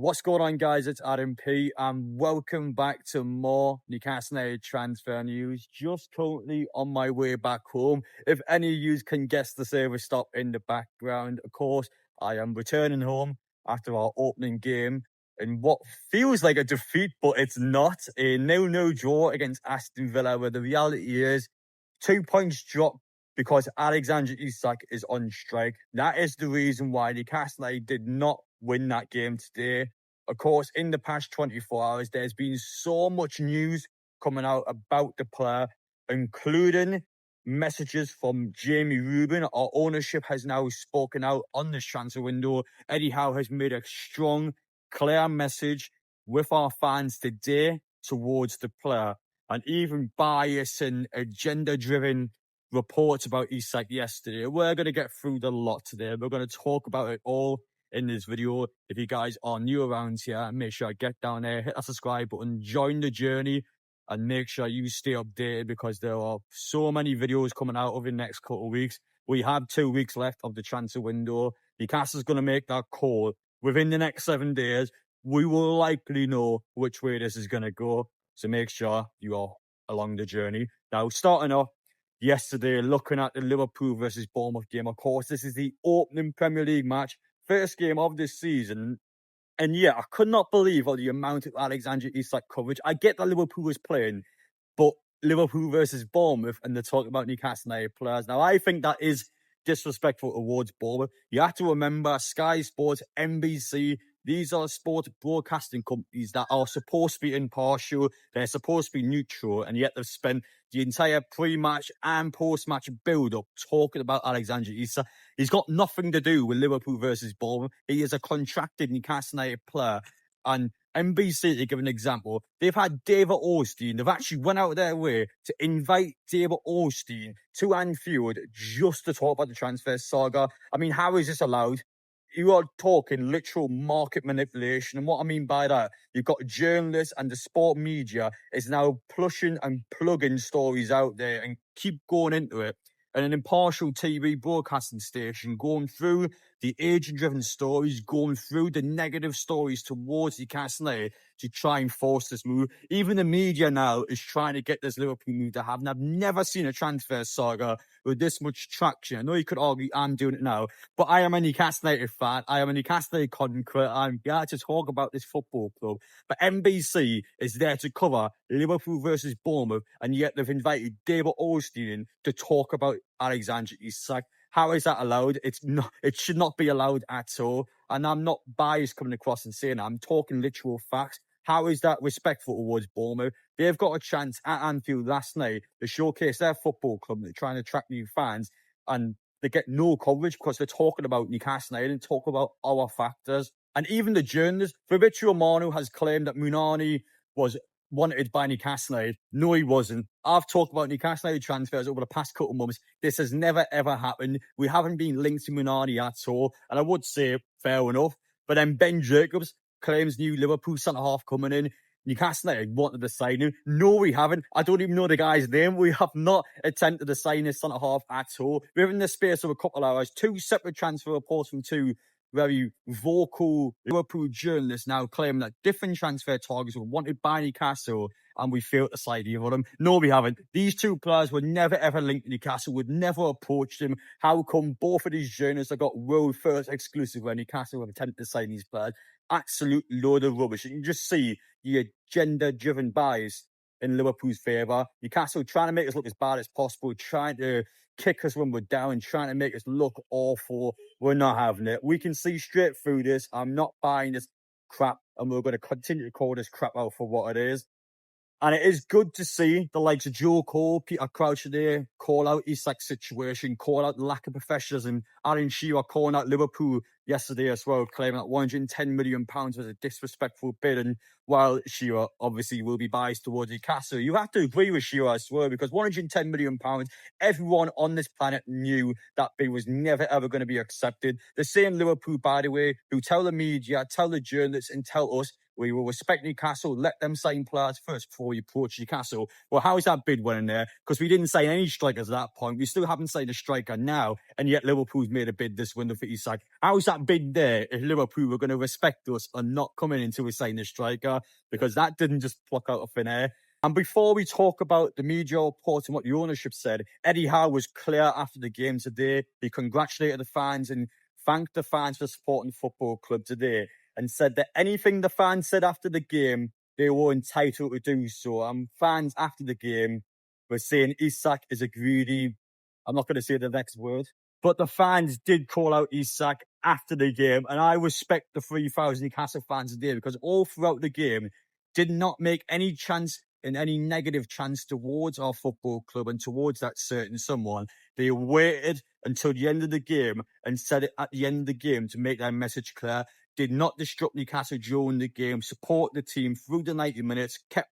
What's going on, guys? It's Adam P, and welcome back to more Newcastle United transfer news. Just currently on my way back home. If any of you can guess the service stop in the background, of course, I am returning home after our opening game in what feels like a defeat, but it's not. A 0-0 draw against Aston Villa, where the reality is 2 points dropped because Alexander Isak is on strike. That is the reason why Newcastle United did not win that game today. Of course, in the past 24 hours, there's been so much news coming out about the player, including messages from Jamie Reuben. Our ownership has now spoken out on this transfer window. Eddie Howe has made a strong, clear message with our fans today towards the player. And even bias and agenda-driven reports about Isak yesterday. We're going to get through the lot today. We're going to talk about it all in this video. If you guys are new around here, make sure I get down there, hit that subscribe button, join the journey, and make sure you stay updated because there are so many videos coming out over the next couple of weeks. We have 2 weeks left of the transfer window. Newcastle's going to make that call within the next 7 days. We will likely know which way this is going to go. So make sure you are along the journey. Now, starting off yesterday, looking at the Liverpool versus Bournemouth game. Of course, this is the opening Premier League match, first game of this season. And yeah, I could not believe the amount of Alexander Isak coverage. I get that Liverpool was playing, but Liverpool versus Bournemouth, and they're talking about Newcastle United players. Now, I think that is disrespectful towards Bournemouth. You have to remember Sky Sports, NBC, these are sports broadcasting companies that are supposed to be impartial. They're supposed to be neutral, and yet they've spent the entire pre-match and post-match build-up talking about Alexander Isak. He's got nothing to do with Liverpool versus Bournemouth. He is a contracted Newcastle United player. And NBC, to give an example, they've had David Ornstein. They've actually went out of their way to invite David Ornstein to Anfield just to talk about the transfer saga. I mean, how is this allowed? You are talking literal market manipulation. And what I mean by that, you've got journalists and the sport media is now pushing and plugging stories out there and keep going into it. And an impartial TV broadcasting station going through the agent-driven stories, going through the negative stories towards Newcastle United to try and force this move. Even the media now is trying to get this Liverpool move to happen. I've never seen a transfer saga with this much traction. I know you could argue I'm doing it now, but I am a Newcastle United fan. I am a Newcastle United conqueror. I'm here to talk about this football club. But NBC is there to cover Liverpool versus Bournemouth, and yet they've invited David Ornstein to talk about Alexander Isak. How is that allowed? It should not be allowed at all. And I'm not biased coming across and saying that. I'm talking literal facts. How is that respectful towards Bournemouth? They've got a chance at Anfield last night to showcase their football club. They're trying to attract new fans, and they get no coverage because they're talking about Newcastle United and talk about our factors. And even the journalist, Fabrizio Romano, has claimed that Munani was wanted by Newcastle United. No, he wasn't. I've talked about Newcastle United transfers over the past couple of months. This has never, ever happened. We haven't been linked to Munani at all. And I would say, fair enough. But then Ben Jacobs claims new Liverpool centre-half coming in. Newcastle United wanted to sign him. No, we haven't. I don't even know the guy's name. We have not attempted to sign his centre-half at all. Within the space of a couple of hours, 2 separate transfer reports from 2 very vocal Liverpool journalists now claiming that different transfer targets were wanted by Newcastle, and we failed to sign either of them. No, we haven't. These 2 players were never ever linked to Newcastle, would never approach them. How come both of these journalists have got world first exclusive when Newcastle have attempted to sign these players? Absolute load of rubbish. You can just see the agenda-driven bias in Liverpool's favour. Newcastle trying to make us look as bad as possible, trying to kick us when we're down, trying to make us look awful. We're not having it. We can see straight through this. I'm not buying this crap, and we're going to continue to call this crap out for what it is. And it is good to see the likes of Joe Cole, Peter Crouch today call out Isak's situation, call out the lack of professionalism. Alan Shearer calling out Liverpool yesterday as well, claiming that £110 million was a disrespectful bid. And while Shearer obviously will be biased towards Newcastle, you have to agree with Shearer as well, because £110 million, everyone on this planet knew that bid was never ever going to be accepted. The same Liverpool, by the way, who tell the media, tell the journalists, and tell us We will respect Newcastle, let them sign players first before we approach Newcastle. Well, how is that bid winning there? Because we didn't sign any strikers at that point. We still haven't signed a striker now, and yet Liverpool's made a bid this window for Isak. How is that bid there if Liverpool were going to respect us and not coming until we sign a striker? Because that didn't just pluck out of thin air. And before we talk about the media reports and what the ownership said, Eddie Howe was clear after the game today. He congratulated the fans and thanked the fans for supporting the football club today, and said that anything the fans said after the game, they were entitled to do so. Fans after the game were saying Isak is a greedy, I'm not going to say the next word, but the fans did call out Isak after the game, and I respect the 3,000 Newcastle fans today, because all throughout the game did not make any chance in any negative chance towards our football club and towards that certain someone. They waited until the end of the game and said it at the end of the game to make their message clear. Did not disrupt Newcastle during the game, support the team through the 90 minutes, kept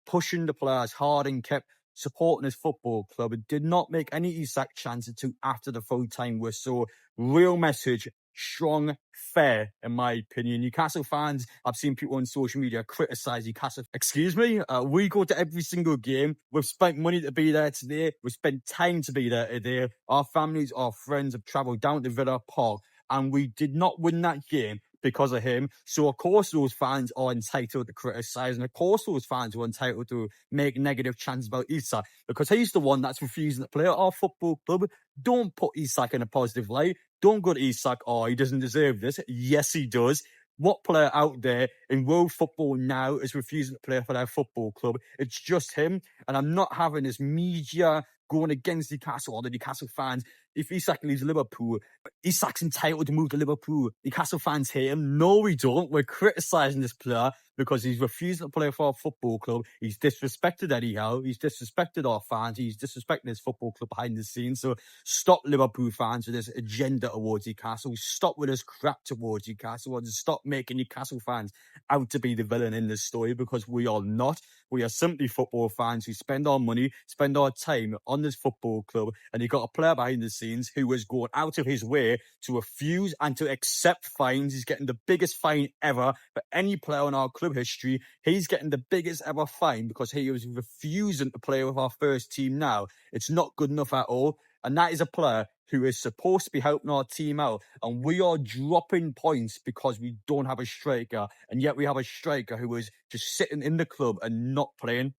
pushing the players hard and kept supporting his football club, and did not make any Isak chance until after the full time whistle. Real message, strong, fair, in my opinion. Newcastle fans, I've seen people on social media criticise Newcastle. Excuse me, we go to every single game. We've spent money to be there today. We've spent time to be there today. Our families, our friends have travelled down to Villa Park, and we did not win that game because of him. So, of course, those fans are entitled to criticise, and of course, those fans are entitled to make negative chants about Isak, because he's the one that's refusing to play at our football club. Don't put Isak in a positive light. Don't go to Isak, oh, he doesn't deserve this. Yes, he does. What player out there in world football now is refusing to play for their football club? It's just him. And I'm not having this media going against Newcastle or the Newcastle fans. If Isak leaves Liverpool, Isak's entitled to move to Liverpool. Newcastle fans hate him. No, we don't. We're criticising this player because he's refusing to play for our football club. He's disrespected Eddie Howe. He's disrespected our fans. He's disrespecting his football club behind the scenes. So stop, Liverpool fans, with this agenda towards Newcastle. Stop with this crap towards Newcastle, and stop making Newcastle fans out to be the villain in this story, because we are not. We are simply football fans who spend our money, spend our time on this football club, and you've got a player behind the scenes who is going out of his way to refuse and to accept fines. He's getting the biggest fine ever for any player in our club history. He's getting the biggest ever fine because he was refusing to play with our first team now. It's not good enough at all. And that is a player who is supposed to be helping our team out. And we are dropping points because we don't have a striker. And yet we have a striker who is just sitting in the club and not playing.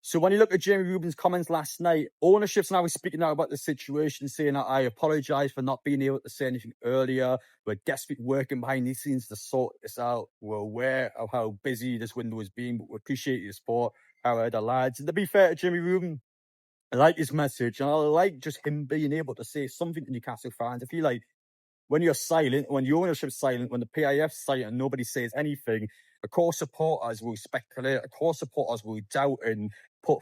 So when you look at Jamie Reuben's comments last night, ownership's now speaking out about the situation, saying that I apologise for not being able to say anything earlier. We're desperately working behind the scenes to sort this out. We're aware of how busy this window has been, but we appreciate your support, our other lads. And to be fair to Jamie Reuben, I like his message, and I like just him being able to say something to Newcastle fans. I feel like when you're silent, when the ownership's silent, when the PIF's silent and nobody says anything, of course supporters will speculate, of course supporters will doubt and put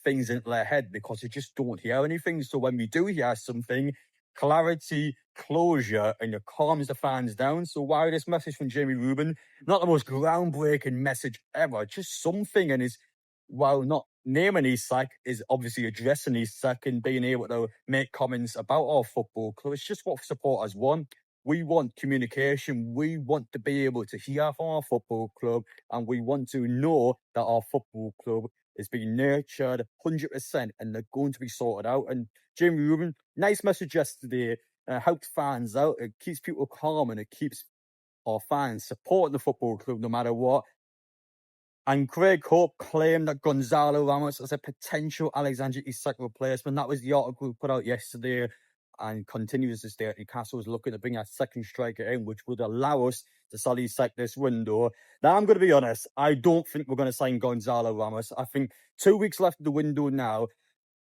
things into their head because they just don't hear anything. So when we do hear something, clarity, closure, and it calms the fans down. So why this message from Jamie Reuben? Not the most groundbreaking message ever, just something, and is, while not naming Isak, is obviously addressing Isak and being able to make comments about our football club. It's just what supporters want. We want communication. We want to be able to hear from our football club, and we want to know that our football club is being nurtured 100% and they're going to be sorted out. And Jamie Reuben, nice message yesterday. Helps fans out. It keeps people calm, and it keeps our fans supporting the football club no matter what. And Craig Hope claimed that Gonzalo Ramos is a potential Alexander Isak replacement. That was the article we put out yesterday, and continues to state Newcastle is looking to bring a second striker in, which would allow us to sell Isak this window. Now, I'm going to be honest, I don't think we're going to sign Gonzalo Ramos. I think 2 weeks left of the window now.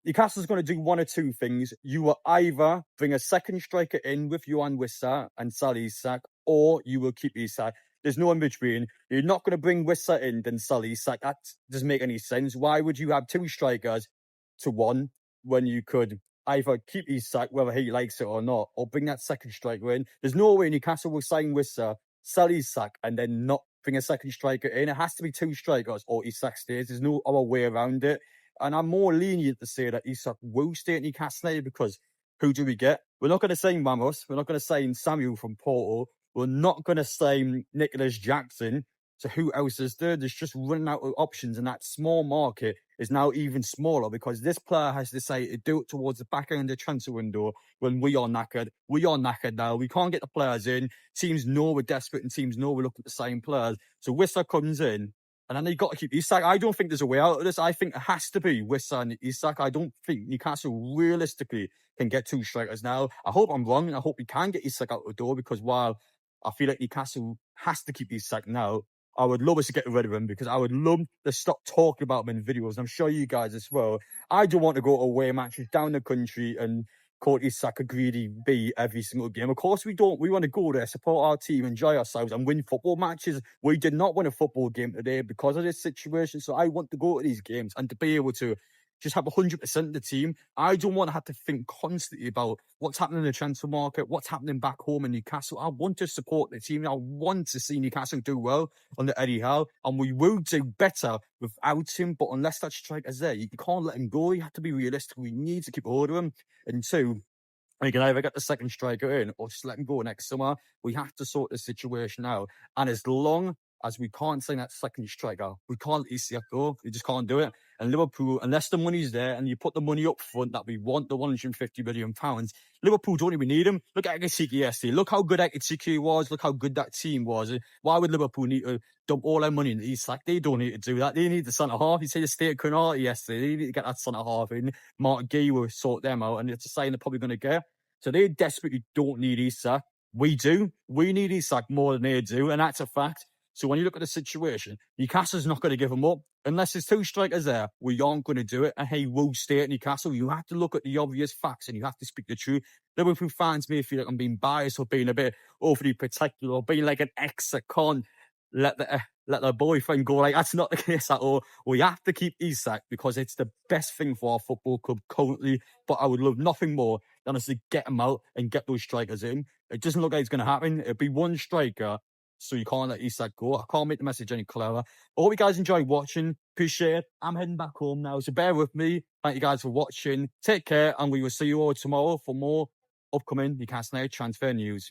Newcastle's going to do one or two things. You will either bring a second striker in with Yohan Wissa and sell Isak, or you will keep Isak. There's no in between. You're not going to bring Wissa in, then sell Isak. That doesn't make any sense. Why would you have two strikers to one when you could either keep Isak, whether he likes it or not, or bring that second striker in? There's no way Newcastle will sign Wissa, sell Isak, and then not bring a second striker in. It has to be two strikers or Isak stays. There's no other way around it. And I'm more lenient to say that Isak will stay at Newcastle United, because who do we get? We're not going to sign Ramos. We're not going to sign Samuel from Porto. We're not going to sign Nicholas Jackson. So who else is there? There's just running out of options, and that small market is now even smaller because this player has decided to do it towards the back end of the transfer window when we are knackered. We are knackered now. We can't get the players in. Teams know we're desperate, and teams know we're looking to sign players. So Wissa comes in, and then they got to keep Isak. I don't think there's a way out of this. I think it has to be Wissa and Isak. I don't think Newcastle realistically can get two strikers now. I hope I'm wrong, and I hope we can get Isak out the door because while I feel like Newcastle has to keep Isak now, I would love us to get rid of him because I would love to stop talking about him in videos. And I'm sure you guys as well. I don't want to go to away matches down the country and call Isak a greedy bee every single game. Of course we don't. We want to go there, support our team, enjoy ourselves and win football matches. We did not win a football game today because of this situation. So I want to go to these games and to be able to just have 100% of the team. I don't want to have to think constantly about what's happening in the transfer market, what's happening back home in Newcastle. I want to support the team. I want to see Newcastle do well under Eddie Howe, and we will do better without him. But unless that striker's there, you can't let him go. You have to be realistic. We need to keep hold of him. And two, we can either get the second striker in or just let him go next summer. We have to sort the situation out. And as long as we can't sign that second striker, we can't let Isak go. We just can't do it. And Liverpool, unless the money's there and you put the money up front that we want, the £150 million, Liverpool don't even need him. Look at Isak yesterday. Look how good Isak was. Look how good that team was. Why would Liverpool need to dump all their money into Isak? They don't need to do that. They need the centre-half. You see the state of Cunarty yesterday. They need to get that centre-half in. Mark Gay will sort them out, and it's a sign they're probably going to get. So they desperately don't need Isak. We do. We need Isak more than they do, and that's a fact. So when you look at the situation, Newcastle's not going to give him up. Unless there's two strikers there, we aren't going to do it. And he will stay at Newcastle. You have to look at the obvious facts and you have to speak the truth. Liverpool fans may feel like I'm being biased or being a bit overly protective or being like an ex that can't let their boyfriend go. Like, that's not the case at all. We have to keep Isak because it's the best thing for our football club currently. But I would love nothing more than us to get him out and get those strikers in. It doesn't look like it's going to happen. It'll be one striker. So you can't let Isak go. I can't make the message any clearer. I hope you guys enjoyed watching. Appreciate it. I'm heading back home now, so bear with me. Thank you guys for watching. Take care, and we will see you all tomorrow for more upcoming Newcastle United transfer news.